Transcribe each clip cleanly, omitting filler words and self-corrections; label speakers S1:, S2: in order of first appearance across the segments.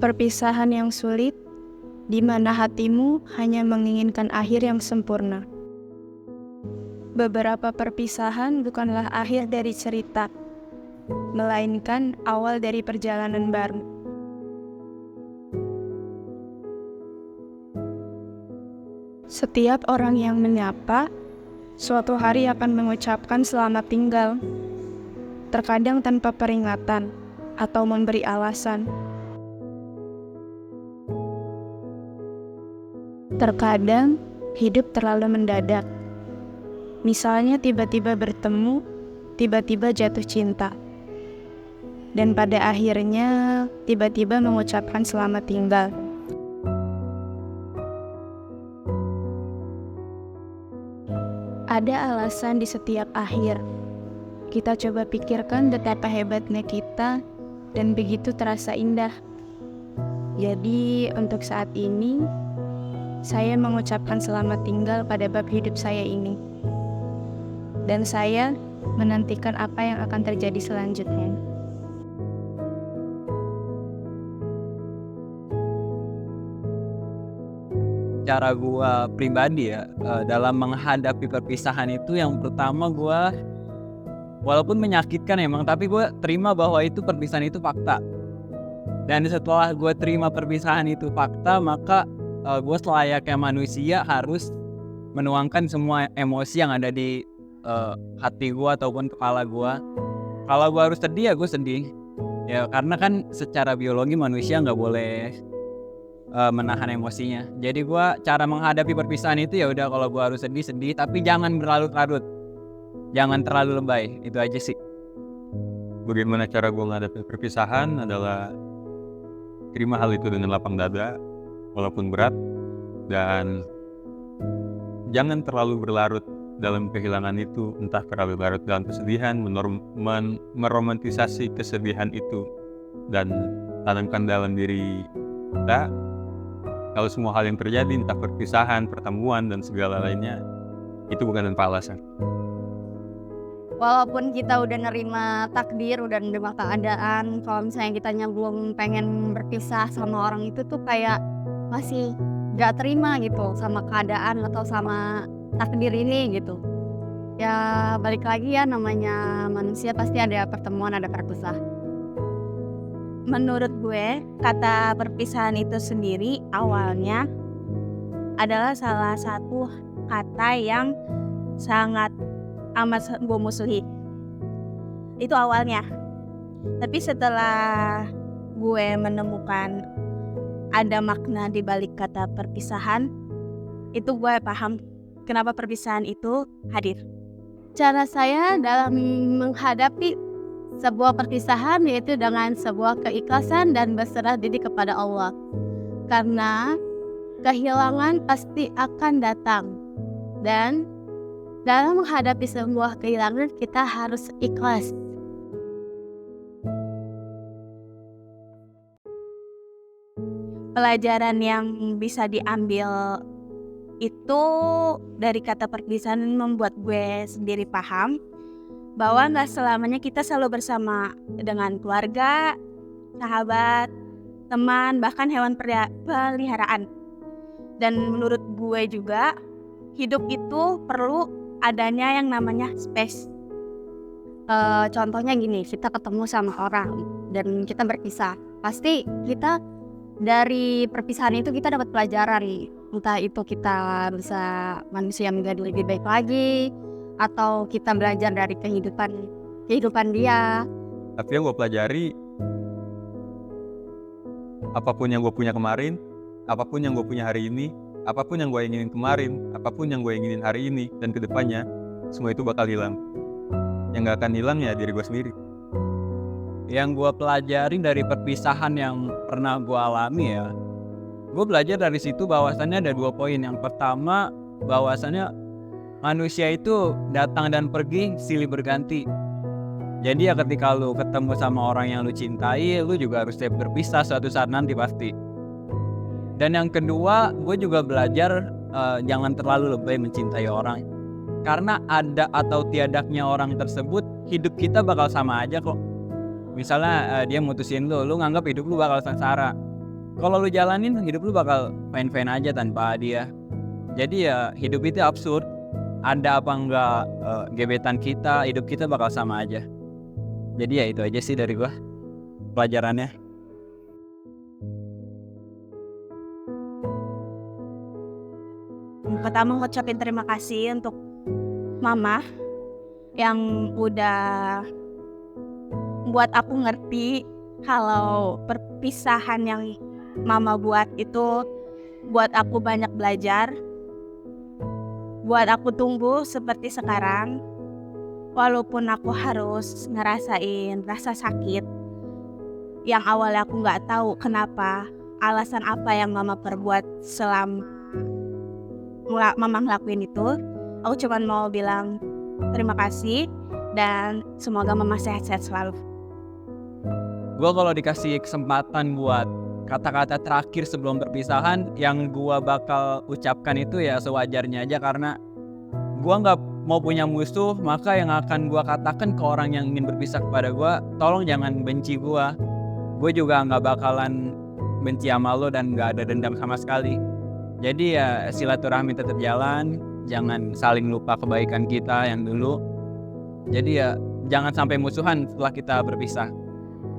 S1: Perpisahan yang sulit, di mana hatimu hanya menginginkan akhir yang sempurna. Beberapa perpisahan bukanlah akhir dari cerita, melainkan awal dari perjalanan baru. Setiap orang yang menyapa, suatu hari akan mengucapkan selamat tinggal, terkadang tanpa peringatan atau memberi alasan. Terkadang, hidup terlalu mendadak. Misalnya tiba-tiba bertemu, tiba-tiba jatuh cinta. Dan pada akhirnya, tiba-tiba mengucapkan selamat tinggal. Ada alasan di setiap akhir. Kita coba pikirkan betapa hebatnya kita, dan begitu terasa indah. Jadi, untuk saat ini, saya mengucapkan selamat tinggal pada bab hidup saya ini. Dan saya menantikan apa yang akan terjadi selanjutnya.
S2: Cara gue pribadi ya, dalam menghadapi perpisahan itu yang pertama gue, walaupun menyakitkan emang, tapi gue terima bahwa itu perpisahan itu fakta. Dan setelah gue terima perpisahan itu fakta, maka gue selayaknya manusia harus menuangkan semua emosi yang ada di hati gue ataupun kepala gue. Kalau gue harus sedih ya gue sedih. Ya karena kan secara biologi manusia nggak boleh menahan emosinya. Jadi gue cara menghadapi perpisahan itu ya udah, kalau gue harus sedih, tapi jangan berlarut-larut, jangan terlalu lebay. Itu aja sih.
S3: Bagaimana cara gue menghadapi perpisahan adalah terima hal itu dengan lapang dada, walaupun berat, dan jangan terlalu berlarut dalam kehilangan itu, entah terlalu larut dalam kesedihan, meromantisasi kesedihan itu, dan tanamkan dalam diri kita kalau semua hal yang terjadi, entah perpisahan, pertemuan, dan segala lainnya, itu bukan tanpa alasan.
S4: Walaupun kita udah nerima takdir, udah nerima keadaan, kalau misalnya kitanya belum pengen berpisah sama orang itu tuh kayak masih gak terima gitu sama keadaan atau sama takdir ini gitu. Ya balik lagi ya, namanya manusia pasti ada pertemuan, ada perpisahan.
S5: Menurut gue, kata perpisahan itu sendiri awalnya adalah salah satu kata yang sangat amat gue musuhi. Itu awalnya. Tapi setelah gue menemukan ada makna di balik kata perpisahan, itu gue paham kenapa perpisahan itu hadir.
S4: Cara saya dalam menghadapi sebuah perpisahan yaitu dengan sebuah keikhlasan dan berserah diri kepada Allah. Karena kehilangan pasti akan datang. Dan dalam menghadapi sebuah kehilangan kita harus ikhlas.
S5: Pelajaran yang bisa diambil itu dari kata perpisahan membuat gue sendiri paham bahwa gak selamanya kita selalu bersama dengan keluarga, sahabat, teman, bahkan hewan peliharaan. Dan menurut gue juga, hidup itu perlu adanya yang namanya space.
S4: Contohnya gini, kita ketemu sama orang dan kita berpisah. Pasti kita dari perpisahan itu kita dapat pelajaran. Entah itu kita bisa manusia menjadi lebih baik lagi, atau kita belajar dari kehidupan dia.
S3: Tapi yang gue pelajari, apapun yang gue punya kemarin, apapun yang gue punya hari ini, apapun yang gue inginin kemarin, apapun yang gue inginin hari ini dan kedepannya, semua itu bakal hilang. Yang gak akan hilang ya diri gue sendiri.
S2: Yang gue pelajari dari perpisahan yang pernah gue alami ya, gue belajar dari situ bahwasannya ada 2 poin. Yang pertama, bahwasannya manusia itu datang dan pergi silih berganti. Jadi ya ketika lu ketemu sama orang yang lu cintai, lu juga harus siap berpisah suatu saat nanti pasti. Dan yang kedua, gue juga belajar jangan terlalu lebay mencintai orang. Karena ada atau tiadaknya orang tersebut, hidup kita bakal sama aja kok. Misalnya dia mutusin lu nganggap hidup lu bakal sengsara. kalau lu jalanin hidup lu bakal fine-fine aja tanpa dia. Jadi ya hidup itu absurd. Ada apa enggak gebetan kita, hidup kita bakal sama aja. Jadi ya itu aja sih dari gua pelajarannya.
S5: Pertama ngucapin terima kasih untuk mama yang udah buat aku ngerti kalau perpisahan yang mama buat itu buat aku banyak belajar, buat aku tumbuh seperti sekarang. Walaupun aku harus ngerasain rasa sakit yang awalnya aku nggak tahu kenapa, alasan apa yang mama perbuat selama mama ngelakuin itu. Aku cuma mau bilang terima kasih dan semoga mama sehat-sehat selalu.
S2: Gua kalau dikasih kesempatan buat kata-kata terakhir sebelum perpisahan, yang gua bakal ucapkan itu ya sewajarnya aja, karena gua nggak mau punya musuh. Maka yang akan gua katakan ke orang yang ingin berpisah kepada gua, tolong jangan benci gua. Gue juga nggak bakalan benci sama lo dan nggak ada dendam sama sekali. Jadi ya silaturahmi tetap jalan, jangan saling lupa kebaikan kita yang dulu. Jadi ya jangan sampai musuhan setelah kita berpisah.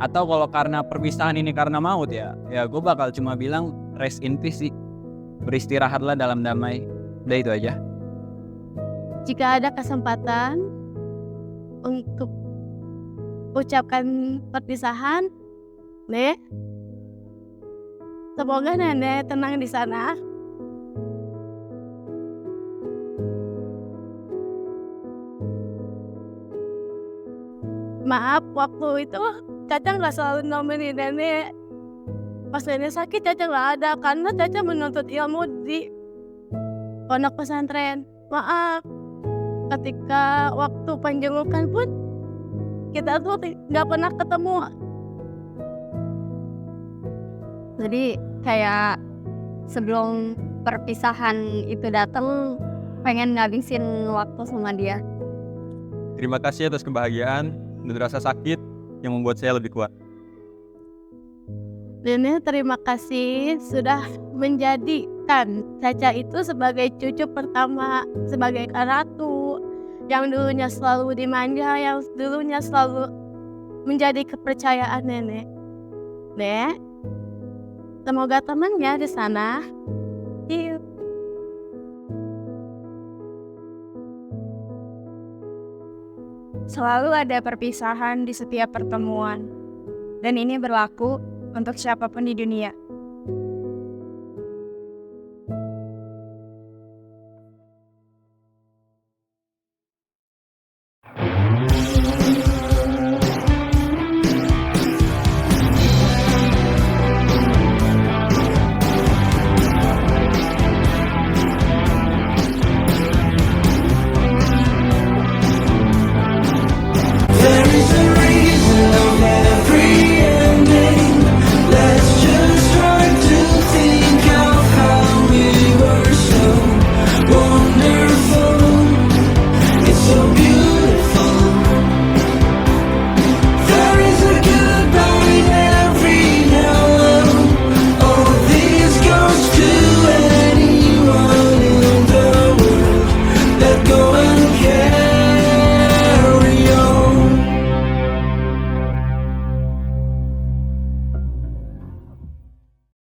S2: Atau kalau karena perpisahan ini karena maut ya gue bakal cuma bilang rest in peace sih. Beristirahatlah dalam damai. Udah itu aja.
S4: Jika ada kesempatan untuk ucapkan perpisahan, Nek, semoga Nenek tenang di sana. Maaf, waktu itu Caca nggak selalu nemenin Nenek. Pas Nenek sakit Caca nggak ada karena Caca menuntut ilmu di pondok pesantren. Maaf, ketika waktu penjengukan pun kita tuh nggak pernah ketemu.
S1: Jadi kayak sebelum perpisahan itu datang, pengen ngabisin waktu sama dia.
S3: Terima kasih atas kebahagiaan dan rasa sakit yang membuat saya lebih kuat.
S4: Nenek terima kasih sudah menjadikan Caca itu sebagai cucu pertama, sebagai ratu yang dulunya selalu dimanja, yang dulunya selalu menjadi kepercayaan Nenek. Nek, semoga temannya di sana.
S5: Selalu ada perpisahan di setiap pertemuan, dan ini berlaku untuk siapapun di dunia.